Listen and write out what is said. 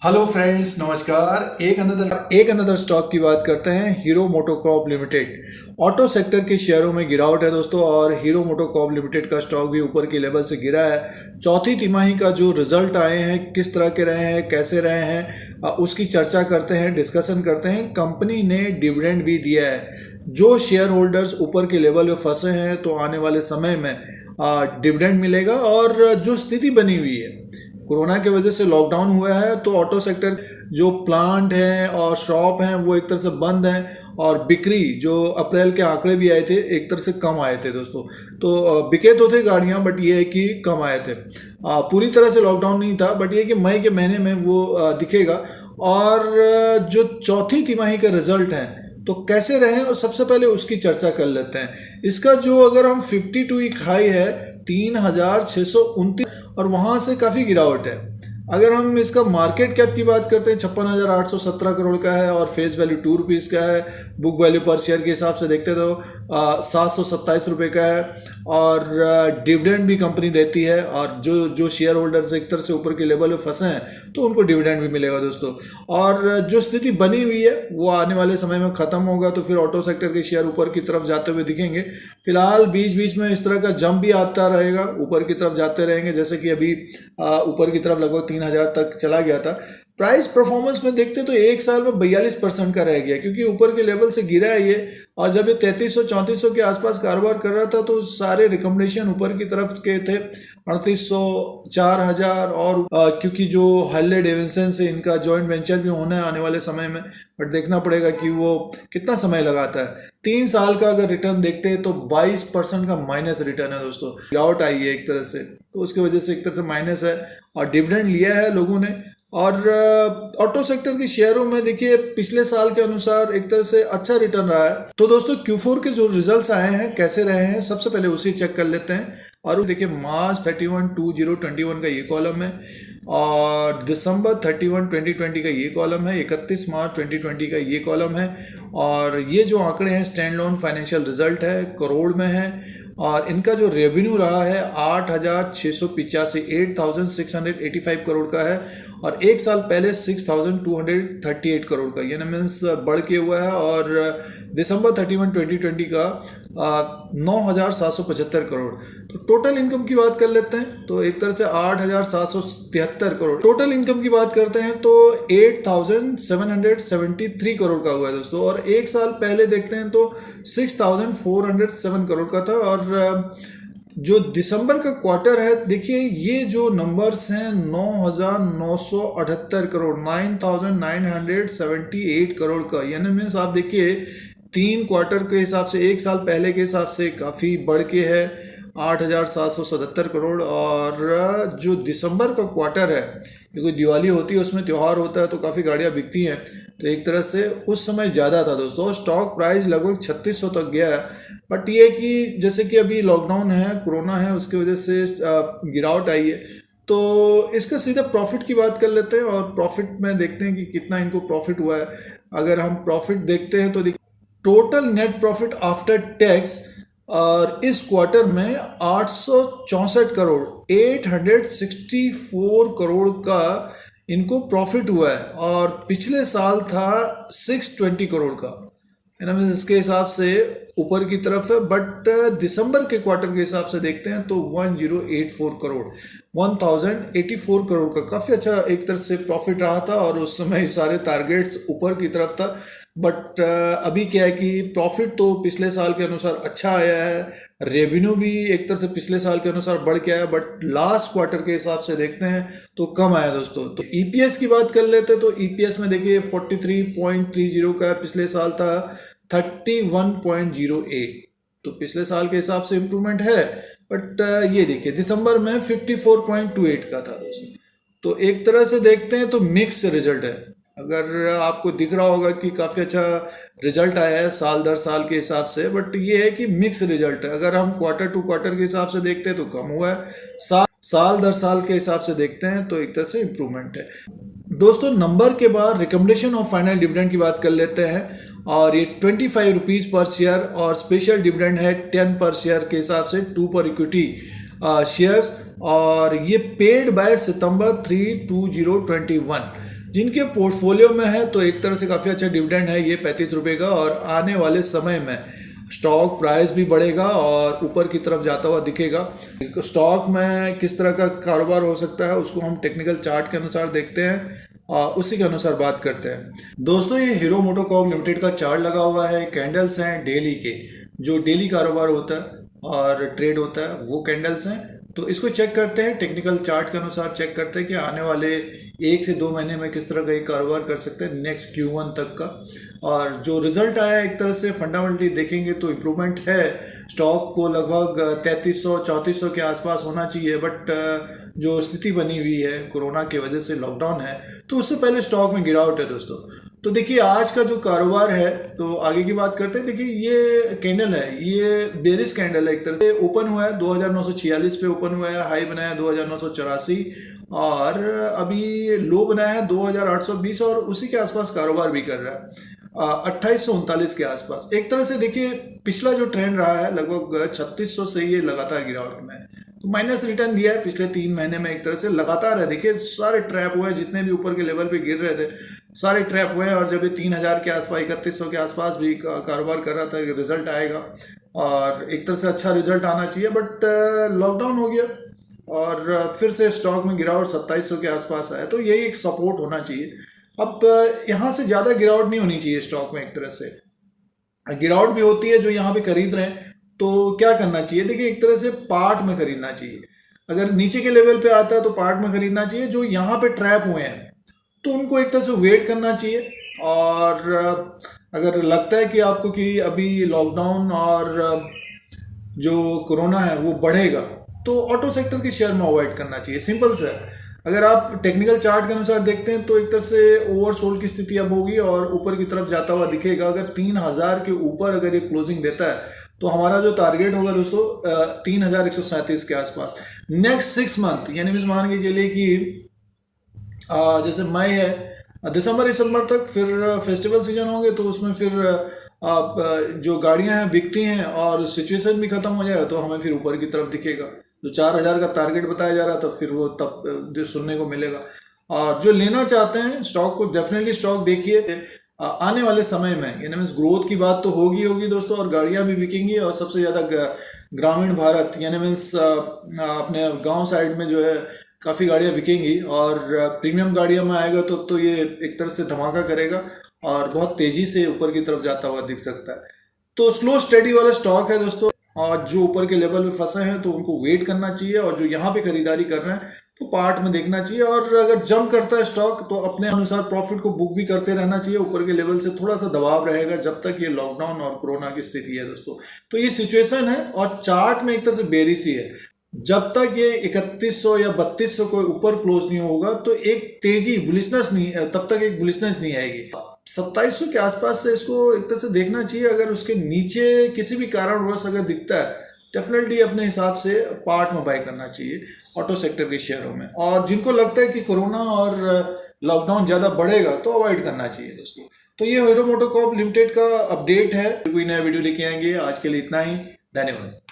Hello friends, नमस्कार। एक another stock की बात करते हैं। Hero MotoCorp limited auto sector के शेयरों में गिरावट है दोस्तों, और हीरो मोटोकॉर्प लिमिटेड का स्टॉक भी ऊपर के लेवल से गिरा है। चौथी तिमाही का जो रिजल्ट आए हैं, किस तरह के रहे हैं, कैसे रहे हैं, उसकी चर्चा करते हैं, डिस्कशन करते हैं। कंपनी ने डिविडेंड भी दिया है। जो शेयर होल्डर्स ऊपर के लेवल में फंसे हैं, तो आने वाले समय में डिविडेंड मिलेगा। और जो स्थिति बनी हुई है, कोरोना की वजह से लॉकडाउन हुआ है, तो ऑटो सेक्टर जो प्लांट हैं और शॉप हैं वो एक तरह से बंद हैं, और बिक्री जो अप्रैल के आंकड़े भी आए थे एक तरह से कम आए थे दोस्तों। तो बिके तो थे गाड़ियां, बट ये है कि कम आए थे। पूरी तरह से लॉकडाउन नहीं था, बट ये कि मई के महीने में वो दिखेगा। और जो चौथी तिमाही का रिजल्ट है तो कैसे रहे, और सबसे पहले उसकी चर्चा कर लेते हैं। इसका जो अगर हम 52 वीक हाई है 3629, और वहाँ से काफ़ी गिरावट है। अगर हम इसका मार्केट कैप की बात करते हैं 56,817 करोड़ का है, और फेस वैल्यू ₹2 का है। बुक वैल्यू पर शेयर के हिसाब से देखते तो 727 रुपये का है। और डिविडेंड भी कंपनी देती है, और जो जो शेयर होल्डर्स एक तरह से ऊपर के लेवल में फंसे हैं तो उनको डिविडेंड भी मिलेगा दोस्तों। और जो स्थिति बनी हुई है वो आने वाले समय में ख़त्म होगा, तो फिर ऑटो सेक्टर के शेयर ऊपर की तरफ जाते हुए दिखेंगे। फिलहाल बीच बीच में इस तरह का जंप भी आता रहेगा, ऊपर की तरफ जाते रहेंगे, जैसे कि अभी ऊपर की तरफ लगभग 3,000 तक चला गया था। प्राइस परफॉर्मेंस में देखते तो एक साल में 42% का रह गया, क्योंकि ऊपर के लेवल से गिरा है ये। और जब ये 3300-3400 के आसपास कारोबार कर रहा था, तो सारे रिकमेंडेशन ऊपर की तरफ के थे 3800, 4000। और क्योंकि जो हार्ले डेविडसन से इनका जॉइंट वेंचर भी होना है आने वाले समय में, बट देखना पड़ेगा कि वो कितना समय लगाता है। 3 साल का अगर रिटर्न देखते हैं तो 22% का माइनस रिटर्न है दोस्तों। गिरावट आई है एक तरह से, तो उसकी वजह से एक तरह से माइनस है। और डिविडेंड लिया है लोगों ने। और ऑटो सेक्टर के शेयरों में देखिए पिछले साल के अनुसार एक तरह से अच्छा रिटर्न रहा है। तो दोस्तों Q4 के जो रिजल्ट्स आए हैं कैसे रहे हैं, सबसे पहले उसी चेक कर लेते हैं। और देखिए मार्च 31, 2021 का ये कॉलम है, और दिसंबर 31, 2020 का ये कॉलम है, 31 मार्च 2020 का ये कॉलम है। और ये जो आंकड़े हैं स्टैंड लोन फाइनेंशियल रिजल्ट है, करोड़ में है। और इनका जो रेवेन्यू रहा है 8,685, 8,685 करोड़ का है। और एक साल पहले 6,238 करोड़ का, यानी मीन्स बढ़ के हुआ है। और दिसंबर 31, 2020 का 9,775 करोड़। तो टोटल इनकम की बात कर लेते हैं, तो एक तरह से 8,773 करोड़। टोटल इनकम की बात करते हैं तो 8,773 करोड़ का हुआ है दोस्तों। और एक साल पहले देखते हैं तो 6,407 करोड़ का था। और जो दिसंबर का क्वार्टर है, देखिए ये जो नंबर्स हैं 9,978 करोड़, 9,978 करोड़ का, यानी मीन्स आप देखिए 3 क्वार्टर के हिसाब से, एक साल पहले के हिसाब से काफ़ी बढ़ के है 8,777 करोड़। और जो दिसंबर का क्वार्टर है, क्योंकि दिवाली होती है, उसमें त्यौहार होता है, तो काफ़ी गाड़ियाँ बिकती हैं, तो एक तरह से उस समय ज़्यादा था दोस्तों। स्टॉक प्राइस लगभग 3600 तक गया है। बट ये कि जैसे कि अभी लॉकडाउन है, कोरोना है, उसकी वजह से गिरावट आई है। तो इसका सीधा प्रॉफिट की बात कर लेते हैं, और प्रॉफिट में देखते हैं कि कितना इनको प्रॉफिट हुआ है। अगर हम प्रॉफिट देखते हैं तो total net profit after tax और इस क्वार्टर में 864 करोड़, 864 करोड़ का इनको प्रॉफिट हुआ है। और पिछले साल था 620 करोड़ का, है ना। इसके हिसाब से ऊपर की तरफ है। बट दिसंबर के क्वार्टर के हिसाब से देखते हैं तो 1084 करोड़, 1084 करोड़ का काफ़ी अच्छा एक तरह से प्रॉफिट रहा था। और उस समय सारे टारगेट्स ऊपर की तरफ था। बट अभी क्या है कि प्रॉफिट तो पिछले साल के अनुसार अच्छा आया है, रेवेन्यू भी एक तरह से पिछले साल के अनुसार बढ़ के आया, बट लास्ट क्वार्टर के हिसाब से देखते हैं तो कम आया दोस्तों। तो ईपीएस की बात कर लेते हैं, तो ईपीएस में देखिए 43.30 का, पिछले साल था 31.08, तो पिछले साल के हिसाब से इम्प्रूवमेंट है। बट ये देखिए दिसंबर में 54.28 का था दोस्तों। तो एक तरह से देखते हैं तो मिक्स रिजल्ट है। अगर आपको दिख रहा होगा कि काफ़ी अच्छा रिजल्ट आया है साल दर साल के हिसाब से, बट ये है कि मिक्स रिजल्ट है। अगर हम क्वार्टर टू क्वार्टर के हिसाब से देखते हैं तो कम हुआ है, साल दर साल के हिसाब से देखते हैं तो एक तरह से इम्प्रूवमेंट है दोस्तों। नंबर के बाद रिकमेंडेशन ऑफ फाइनल डिविडेंड की बात कर लेते हैं, और ये 25 रुपीज़ पर शेयर, और स्पेशल डिविडेंड है 10 पर शेयर के हिसाब से, 2 पर इक्विटी शेयर्स। और ये पेड बाय सितंबर 3, 2021। जिनके पोर्टफोलियो में है तो एक तरह से काफ़ी अच्छा डिविडेंड है ये 35 रुपये का, और आने वाले समय में स्टॉक प्राइस भी बढ़ेगा और ऊपर की तरफ जाता हुआ दिखेगा। स्टॉक में किस तरह का कारोबार हो सकता है उसको हम टेक्निकल चार्ट के अनुसार देखते हैं और उसी के अनुसार बात करते हैं। दोस्तों ये हीरो मोटोकॉर्प लिमिटेड का चार्ट लगा हुआ है, कैंडल्स हैं डेली के, जो डेली कारोबार होता है और ट्रेड होता है वो कैंडल्स हैं। तो इसको चेक करते हैं, टेक्निकल चार्ट के अनुसार चेक करते हैं कि आने वाले 1 से 2 महीने में किस तरह का ये कारोबार कर सकते हैं नेक्स्ट Q1 तक का। और जो रिजल्ट आया एक तरह से फंडामेंटली देखेंगे तो इम्प्रूवमेंट है। स्टॉक को लगभग 3300-3400 के आसपास होना चाहिए, बट जो स्थिति बनी हुई है कोरोना की वजह से, लॉकडाउन है, तो उससे पहले स्टॉक में गिरावट है दोस्तों। तो देखिए आज का जो कारोबार है, तो आगे की बात करते हैं। देखिए ये कैंडल है, ये बेरिश कैंडल है, एक तरह से ओपन हुआ है 2946 पे ओपन हुआ है, हाई बनाया 2984 और अभी लो बनाया है 2820 और उसी के आसपास कारोबार भी कर रहा है 2839 के आसपास। एक तरह से देखिए पिछला जो ट्रेंड रहा है लगभग 3600 से ये लगातार गिरावट में है, तो माइनस रिटर्न दिया है पिछले 3 महीने में। एक तरह से लगातार है, देखिए सारे ट्रैप हुए, जितने भी ऊपर के लेवल पे गिर रहे थे सारे ट्रैप हुए, और जब ये 3000 के आसपास 3100 के आसपास भी कारोबार कर रहा था, रिजल्ट आएगा और एक तरह से अच्छा रिजल्ट आना चाहिए, बट लॉकडाउन हो गया और फिर से स्टॉक में गिरावट 2700 के आसपास आया। तो यही एक सपोर्ट होना चाहिए। अब यहाँ से ज़्यादा गिरावट नहीं होनी चाहिए स्टॉक में। एक तरह से गिरावट भी होती है जो यहाँ पे खरीद रहे हैं, तो क्या करना चाहिए? देखिए एक तरह से पार्ट में खरीदना चाहिए। अगर नीचे के लेवल पे आता है तो पार्ट में खरीदना चाहिए। जो यहाँ पे ट्रैप हुए हैं तो उनको एक तरह से वेट करना चाहिए, और अगर लगता है कि आपको कि अभी लॉकडाउन और जो कोरोना है वो बढ़ेगा तो ऑटो सेक्टर के शेयर में अवॉइड करना चाहिए। सिंपल सा है। अगर आप टेक्निकल चार्ट के अनुसार देखते हैं तो एक तरह से ओवरसोल्ड की स्थिति अब होगी और ऊपर की तरफ जाता हुआ दिखेगा। अगर 3000 के ऊपर अगर ये क्लोजिंग देता है तो हमारा जो टारगेट होगा दोस्तों 3137 के आसपास नेक्स्ट 6 मंथ, यानी मान के चलिए कि जैसे मई है, दिसंबर तक फिर फेस्टिवल सीजन होंगे, तो उसमें फिर जो गाड़ियां हैं बिकती हैं और सिचुएशन भी खत्म हो जाएगा तो हमें फिर ऊपर की तरफ दिखेगा। जो 4000 का टारगेट बताया जा रहा था फिर वो तब सुनने को मिलेगा। और जो लेना चाहते हैं स्टॉक को, डेफिनेटली स्टॉक देखिए आने वाले समय में, यानी मीन्स ग्रोथ की बात तो होगी दोस्तों, और गाड़ियां भी बिकेंगी, और सबसे ज़्यादा ग्रामीण भारत यानी मीन्स अपने गांव साइड में जो है काफ़ी गाड़ियां बिकेंगी, और प्रीमियम गाड़ियों में आएगा तो ये एक तरह से धमाका करेगा और बहुत तेज़ी से ऊपर की तरफ जाता हुआ दिख सकता है। तो स्लो स्टडी वाला स्टॉक है दोस्तों, और जो ऊपर के लेवल पे फंसे हैं तो उनको वेट करना चाहिए, और जो यहाँ पे खरीदारी कर रहे हैं तो पार्ट में देखना चाहिए। और अगर जंप करता है स्टॉक तो अपने अनुसार प्रॉफिट को बुक भी करते रहना चाहिए। ऊपर के लेवल से थोड़ा सा दबाव रहेगा जब तक ये लॉकडाउन और कोरोना की स्थिति है दोस्तों। तो ये सिचुएशन है, और चार्ट में एक तरह से बेरिश ही है। जब तक ये 3100 या 3200 को ऊपर क्लोज नहीं होगा तो एक तेजी बुलिशनेस नहीं, तब तक एक बुलिशनेस नहीं आएगी। 2700 के आसपास से इसको एक तरह से देखना चाहिए। अगर उसके नीचे किसी भी कारणवश अगर दिखता है, डेफिनेटली अपने हिसाब से पार्ट में बाय करना चाहिए ऑटो सेक्टर के शेयरों में। और जिनको लगता है कि कोरोना और लॉकडाउन ज़्यादा बढ़ेगा तो अवॉइड करना चाहिए दोस्तों। तो ये हीरो मोटोकॉर्प लिमिटेड का अपडेट है। कोई नया वीडियो लेके आएंगे। आज के लिए इतना ही, धन्यवाद।